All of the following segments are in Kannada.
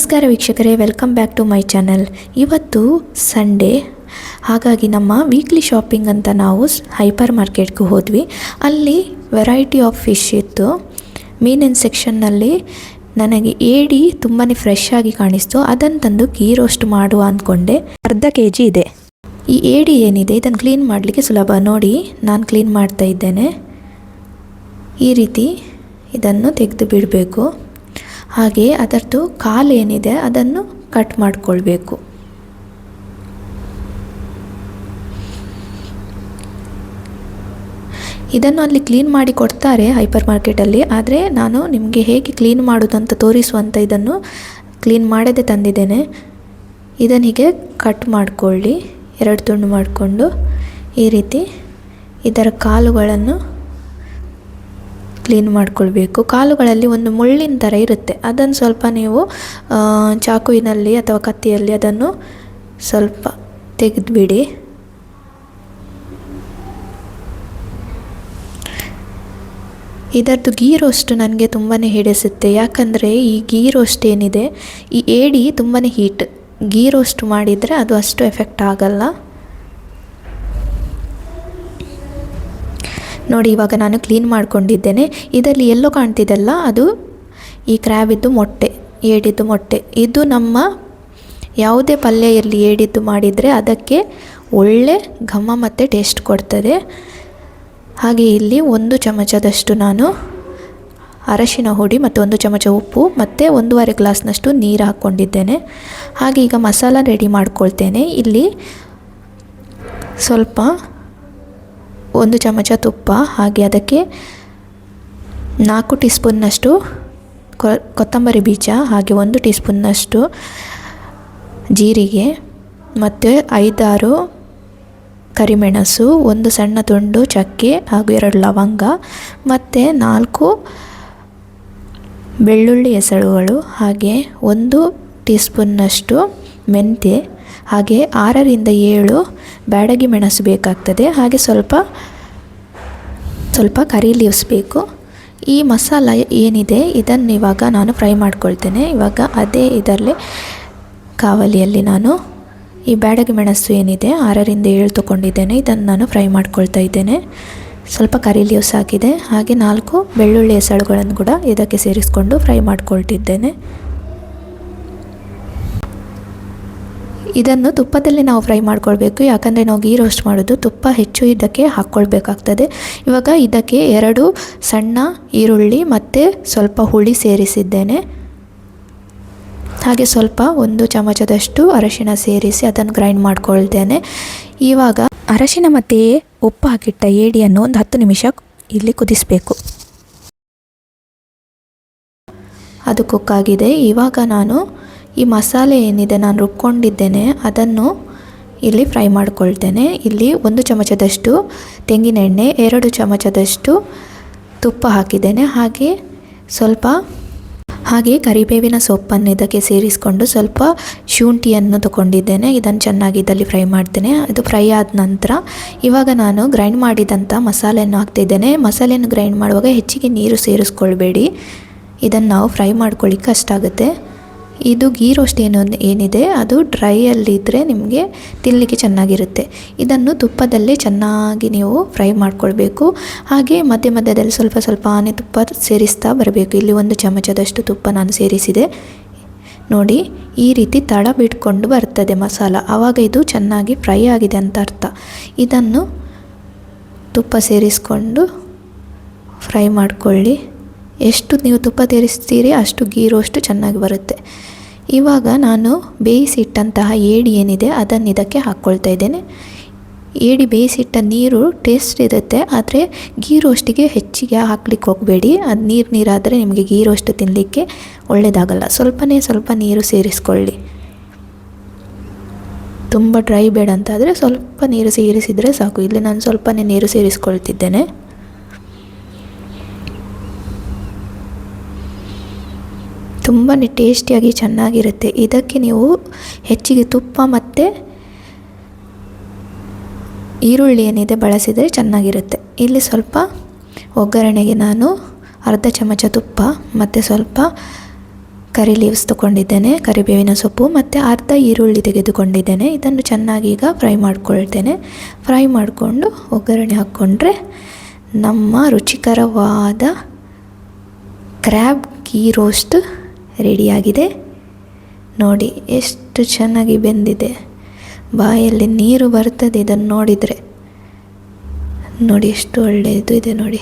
ನಮಸ್ಕಾರ ವೀಕ್ಷಕರೇ, welcome back to my channel. ಇವತ್ತು ಸಂಡೇ, ಹಾಗಾಗಿ ನಮ್ಮ ವೀಕ್ಲಿ ಶಾಪಿಂಗ್ ಅಂತ ನಾವು ಹೈಪರ್ ಮಾರ್ಕೆಟ್ಗೆ ಹೋದ್ವಿ. ಅಲ್ಲಿ ವೆರೈಟಿ ಆಫ್ ಫಿಶ್ ಇತ್ತು. ಮೀನಿನ ಸೆಕ್ಷನ್ನಲ್ಲಿ ನನಗೆ ಏಡಿ ತುಂಬಾ ಫ್ರೆಶ್ ಆಗಿ ಕಾಣಿಸ್ತು. ಅದನ್ನು ತಂದು ಗೀ ರೋಸ್ಟ್ ಮಾಡುವ ಅಂದ್ಕೊಂಡೆ. ಅರ್ಧ kg ಇದೆ. ಈ ಏಡಿ ಏನಿದೆ ಇದನ್ನು ಕ್ಲೀನ್ ಮಾಡಲಿಕ್ಕೆ ಸುಲಭ. ನೋಡಿ, ನಾನು ಕ್ಲೀನ್ ಮಾಡ್ತಾ ಇದ್ದೇನೆ. ಈ ರೀತಿ ಇದನ್ನು ತೆಗೆದು ಬಿಡಬೇಕು. ಹಾಗೆ ಅದರದ್ದು ಕಾಲು ಏನಿದೆ ಅದನ್ನು ಕಟ್ ಮಾಡಿಕೊಳ್ಬೇಕು. ಇದನ್ನು ಅಲ್ಲಿ ಕ್ಲೀನ್ ಮಾಡಿ ಕೊಡ್ತಾರೆ ಹೈಪರ್ ಮಾರ್ಕೆಟಲ್ಲಿ. ಆದರೆ ನಾನು ನಿಮಗೆ ಹೇಗೆ ಕ್ಲೀನ್ ಮಾಡೋದಂತ ತೋರಿಸುವಂಥ ಇದನ್ನು ಕ್ಲೀನ್ ಮಾಡದೆ ತಂದಿದ್ದೇನೆ. ಇದನ್ನು ಹೀಗೆ ಕಟ್ ಮಾಡಿಕೊಳ್ಳಿ, 2 ತುಂಡು ಮಾಡಿಕೊಂಡು ಈ ರೀತಿ ಇದರ ಕಾಲುಗಳನ್ನು ಕ್ಲೀನ್ ಮಾಡಿಕೊಳ್ಬೇಕು. ಕಾಲುಗಳಲ್ಲಿ ಒಂದು ಮುಳ್ಳಿನ ಥರ ಇರುತ್ತೆ, ಅದನ್ನು ಸ್ವಲ್ಪ ನೀವು ಚಾಕುವಿನಲ್ಲಿ ಅಥವಾ ಕತ್ತಿಯಲ್ಲಿ ಅದನ್ನು ಸ್ವಲ್ಪ ತೆಗೆದುಬಿಡಿ. ಇದರದ್ದು ಗೀ ರೋಸ್ಟ್ ನನಗೆ ತುಂಬಾ ಹಿಡಿಸುತ್ತೆ. ಯಾಕಂದರೆ ಈ ಗೀ ರೋಸ್ಟ್ ಏನಿದೆ, ಈ ಏಡಿ ತುಂಬಾ ಹೀಟ್. ಗೀ ರೋಸ್ಟ್ ಮಾಡಿದರೆ ಅದು ಅಷ್ಟು ಎಫೆಕ್ಟ್ ಆಗಲ್ಲ. ನೋಡಿ, ಇವಾಗ ನಾನು ಕ್ಲೀನ್ ಮಾಡ್ಕೊಂಡಿದ್ದೇನೆ. ಇದರಲ್ಲಿ ಎಲ್ಲೋ ಕಾಣ್ತಿದ್ದಲ್ಲ, ಅದು ಈ ಕ್ರ್ಯಾಬಿದ್ದು ಮೊಟ್ಟೆ, ಏಡಿದ್ದು ಮೊಟ್ಟೆ. ಇದು ನಮ್ಮ ಯಾವುದೇ ಪಲ್ಯ ಇರಲಿ ಏಡಿದ್ದು ಮಾಡಿದರೆ ಅದಕ್ಕೆ ಒಳ್ಳೆ ಘಮ ಮತ್ತು ಟೇಸ್ಟ್ ಕೊಡ್ತದೆ. ಹಾಗೆ ಇಲ್ಲಿ 1 ಚಮಚದಷ್ಟು ನಾನು ಅರಶಿನ ಹುಡಿ ಮತ್ತು 1 ಚಮಚ ಉಪ್ಪು ಮತ್ತು 1.5 ಗ್ಲಾಸ್ನಷ್ಟು ನೀರು ಹಾಕ್ಕೊಂಡಿದ್ದೇನೆ. ಹಾಗೆ ಈಗ ಮಸಾಲ ರೆಡಿ ಮಾಡ್ಕೊಳ್ತೇನೆ. ಇಲ್ಲಿ ಸ್ವಲ್ಪ 1 ಚಮಚ ತುಪ್ಪ, ಹಾಗೆ ಅದಕ್ಕೆ 4 ಟೀ ಸ್ಪೂನ್ನಷ್ಟು ಕೊತ್ತಂಬರಿ ಬೀಜ, ಹಾಗೆ 1 ಟೀ ಸ್ಪೂನ್ನಷ್ಟು ಜೀರಿಗೆ ಮತ್ತು 5-6 ಕರಿಮೆಣಸು, 1 ಸಣ್ಣ ತುಂಡು ಚಕ್ಕೆ ಹಾಗೂ 2 ಲವಂಗ ಮತ್ತು 4 ಬೆಳ್ಳುಳ್ಳಿ ಎಸಳುಗಳು, ಹಾಗೆ 1 ಟೀ ಸ್ಪೂನ್ನಷ್ಟು ಮೆಂತ್ಯ, ಹಾಗೆ 6ರಿಂದ 7 ಬ್ಯಾಡಗಿ ಮೆಣಸು ಬೇಕಾಗ್ತದೆ. ಹಾಗೆ ಸ್ವಲ್ಪ ಕರಿ ಲೀವ್ಸ್ ಬೇಕು. ಈ ಮಸಾಲ ಏನಿದೆ ಇದನ್ನು ಇವಾಗ ನಾನು ಫ್ರೈ ಮಾಡ್ಕೊಳ್ತೇನೆ. ಇವಾಗ ಅದೇ ಇದರಲ್ಲಿ ಕಾವಲಿಯಲ್ಲಿ ನಾನು ಈ ಬ್ಯಾಡಗಿ ಮೆಣಸು ಏನಿದೆ 6ರಿಂದ 7 ತೊಗೊಂಡಿದ್ದೇನೆ, ಇದನ್ನು ನಾನು ಫ್ರೈ ಮಾಡ್ಕೊಳ್ತಾ ಇದ್ದೇನೆ. ಸ್ವಲ್ಪ ಕರಿ ಲೀವ್ಸ್ ಹಾಕಿದೆ. ಹಾಗೆ 4 ಬೆಳ್ಳುಳ್ಳಿ ಎಸಳುಗಳನ್ನು ಕೂಡ ಇದಕ್ಕೆ ಸೇರಿಸ್ಕೊಂಡು ಫ್ರೈ ಮಾಡ್ಕೊಳ್ತಿದ್ದೇನೆ. ಇದನ್ನು ತುಪ್ಪದಲ್ಲಿ ನಾವು ಫ್ರೈ ಮಾಡ್ಕೊಳ್ಬೇಕು, ಯಾಕಂದರೆ ನಾವು ಗೀ ರೋಸ್ಟ್ ಮಾಡೋದು ತುಪ್ಪ ಹೆಚ್ಚು ಇದಕ್ಕೆ ಹಾಕ್ಕೊಳ್ಬೇಕಾಗ್ತದೆ. ಇವಾಗ ಇದಕ್ಕೆ 2 ಸಣ್ಣ ಈರುಳ್ಳಿ ಮತ್ತು ಸ್ವಲ್ಪ ಹುಳಿ ಸೇರಿಸಿದ್ದೇನೆ. ಹಾಗೆ ಸ್ವಲ್ಪ 1 ಚಮಚದಷ್ಟು ಅರಶಿನ ಸೇರಿಸಿ ಅದನ್ನು ಗ್ರೈಂಡ್ ಮಾಡ್ಕೊಳ್ತೇನೆ. ಇವಾಗ ಅರಶಿನ ಮತ್ತು ಉಪ್ಪು ಹಾಕಿಟ್ಟ ಏಡಿಯನ್ನು ಒಂದು 10 ನಿಮಿಷ ಇಲ್ಲಿ ಕುದಿಸಬೇಕು. ಅದು ಕುಕ್ಕಾಗಿದೆ. ಇವಾಗ ನಾನು ಈ ಮಸಾಲೆ ಏನಿದೆ ನಾನು ರುಬ್ಕೊಂಡಿದ್ದೇನೆ ಅದನ್ನು ಇಲ್ಲಿ ಫ್ರೈ ಮಾಡ್ಕೊಳ್ತೇನೆ. ಇಲ್ಲಿ 1 ಚಮಚದಷ್ಟು ತೆಂಗಿನ ಎಣ್ಣೆ, 2 ಚಮಚದಷ್ಟು ತುಪ್ಪ ಹಾಕಿದ್ದೇನೆ. ಹಾಗೆ ಕರಿಬೇವಿನ ಸೊಪ್ಪನ್ನು ಇದಕ್ಕೆ ಸೇರಿಸಿಕೊಂಡು ಸ್ವಲ್ಪ ಶುಂಠಿಯನ್ನು ತಗೊಂಡಿದ್ದೇನೆ. ಇದನ್ನು ಚೆನ್ನಾಗಿ ಇದರಲ್ಲಿ ಫ್ರೈ ಮಾಡ್ತೇನೆ. ಅದು ಫ್ರೈ ಆದ ನಂತರ ಇವಾಗ ನಾನು ಗ್ರೈಂಡ್ ಮಾಡಿದಂಥ ಮಸಾಲೆಯನ್ನು ಹಾಕ್ತಿದ್ದೇನೆ. ಮಸಾಲೆಯನ್ನು ಗ್ರೈಂಡ್ ಮಾಡುವಾಗ ಹೆಚ್ಚಿಗೆ ನೀರು ಸೇರಿಸ್ಕೊಳ್ಬೇಡಿ, ಇದನ್ನು ನಾವು ಫ್ರೈ ಮಾಡ್ಕೊಳ್ಳಿಕ್ಕೆ ಕಷ್ಟಾಗುತ್ತೆ. ಇದು ಗೀ ರೋಸ್ಟ್ ಏನಿದೆ ಅದು ಡ್ರೈಯಲ್ಲಿದ್ದರೆ ನಿಮಗೆ ತಿನ್ನಲಿಕ್ಕೆ ಚೆನ್ನಾಗಿರುತ್ತೆ. ಇದನ್ನು ತುಪ್ಪದಲ್ಲೇ ಚೆನ್ನಾಗಿ ನೀವು ಫ್ರೈ ಮಾಡ್ಕೊಳ್ಬೇಕು. ಹಾಗೆ ಮಧ್ಯದಲ್ಲಿ ಸ್ವಲ್ಪ ತುಪ್ಪ ಸೇರಿಸ್ತಾ ಬರಬೇಕು. ಇಲ್ಲಿ 1 ಚಮಚದಷ್ಟು ತುಪ್ಪ ನಾನು ಸೇರಿಸಿದೆ. ನೋಡಿ, ಈ ರೀತಿ ತಳ ಬಿಟ್ಕೊಂಡು ಬರ್ತದೆ ಮಸಾಲ, ಆವಾಗ ಇದು ಚೆನ್ನಾಗಿ ಫ್ರೈ ಆಗಿದೆ ಅಂತ ಅರ್ಥ. ಇದನ್ನು ತುಪ್ಪ ಸೇರಿಸ್ಕೊಂಡು ಫ್ರೈ ಮಾಡಿಕೊಳ್ಳಿ. ಎಷ್ಟು ನೀವು ತುಪ್ಪ ಸೇರಿಸ್ತೀರಿ ಅಷ್ಟು ಗೀ ರೋಸ್ಟ್ ಚೆನ್ನಾಗಿ ಬರುತ್ತೆ. ಇವಾಗ ನಾನು ಬೇಯಿಸಿಟ್ಟಂತಹ ಏಡಿ ಏನಿದೆ ಅದನ್ನು ಇದಕ್ಕೆ ಹಾಕ್ಕೊಳ್ತಾ ಇದ್ದೇನೆ. ಏಡಿ ಬೇಯಿಸಿಟ್ಟ ನೀರು ಟೇಸ್ಟ್ ಇರುತ್ತೆ, ಆದರೆ ಗೀ ರೋಸ್ಟಿಗೆ ಹೆಚ್ಚಿಗೆ ಹಾಕ್ಲಿಕ್ಕೆ ಹೋಗಬೇಡಿ. ಅದು ನೀರಾದರೆ ನಿಮಗೆ ಗೀ ರೋಸ್ಟ್ ತಿನ್ನಲಿಕ್ಕೆ ಒಳ್ಳೆಯದಾಗಲ್ಲ. ಸ್ವಲ್ಪ ನೀರು ಸೇರಿಸ್ಕೊಳ್ಳಿ. ತುಂಬ ಡ್ರೈ ಬೇಡ ಅಂತಾದರೆ ಸ್ವಲ್ಪ ನೀರು ಸೇರಿಸಿದರೆ ಸಾಕು. ಇಲ್ಲಿ ನಾನು ಸ್ವಲ್ಪನೇ ನೀರು ಸೇರಿಸ್ಕೊಳ್ತಿದ್ದೇನೆ. ತುಂಬಾ ಟೇಸ್ಟಿಯಾಗಿ ಚೆನ್ನಾಗಿರುತ್ತೆ. ಇದಕ್ಕೆ ನೀವು ಹೆಚ್ಚಿಗೆ ತುಪ್ಪ ಮತ್ತು ಈರುಳ್ಳಿ ಏನಿದೆ ಬಳಸಿದರೆ ಚೆನ್ನಾಗಿರುತ್ತೆ. ಇಲ್ಲಿ ಸ್ವಲ್ಪ ಒಗ್ಗರಣೆಗೆ ನಾನು ಅರ್ಧ ಚಮಚ ತುಪ್ಪ ಮತ್ತು ಸ್ವಲ್ಪ ಕರಿ ಲೀವ್ಸ್ ತೊಗೊಂಡಿದ್ದೇನೆ, ಕರಿಬೇವಿನ ಸೊಪ್ಪು ಮತ್ತು ಅರ್ಧ ಈರುಳ್ಳಿ ತೆಗೆದುಕೊಂಡಿದ್ದೇನೆ. ಇದನ್ನು ಚೆನ್ನಾಗಿ ಈಗ ಫ್ರೈ ಮಾಡ್ಕೊಳ್ತೇನೆ. ಫ್ರೈ ಮಾಡಿಕೊಂಡು ಒಗ್ಗರಣೆ ಹಾಕ್ಕೊಂಡ್ರೆ ನಮ್ಮ ರುಚಿಕರವಾದ ಕ್ರ್ಯಾಬ್ ಗೀ ರೋಸ್ಟ್ ರೆಡಿಯಾಗಿದೆ. ನೋಡಿ ಎಷ್ಟು ಚೆನ್ನಾಗಿ ಬೆಂದಿದೆ, ಬಾಯಲ್ಲಿ ನೀರು ಬರ್ತದೆ ಇದನ್ನು ನೋಡಿದರೆ. ನೋಡಿ ಎಷ್ಟು ಒಳ್ಳೆಯದು ಇದೆ ನೋಡಿ.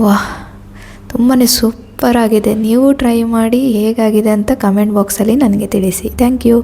ವಾಹ್, ತುಂಬಾ ಸೂಪರ್ ಆಗಿದೆ. ನೀವು ಟ್ರೈ ಮಾಡಿ ಹೇಗಾಗಿದೆ ಅಂತ ಕಮೆಂಟ್ ಬಾಕ್ಸಲ್ಲಿ ನನಗೆ ತಿಳಿಸಿ. Thank you.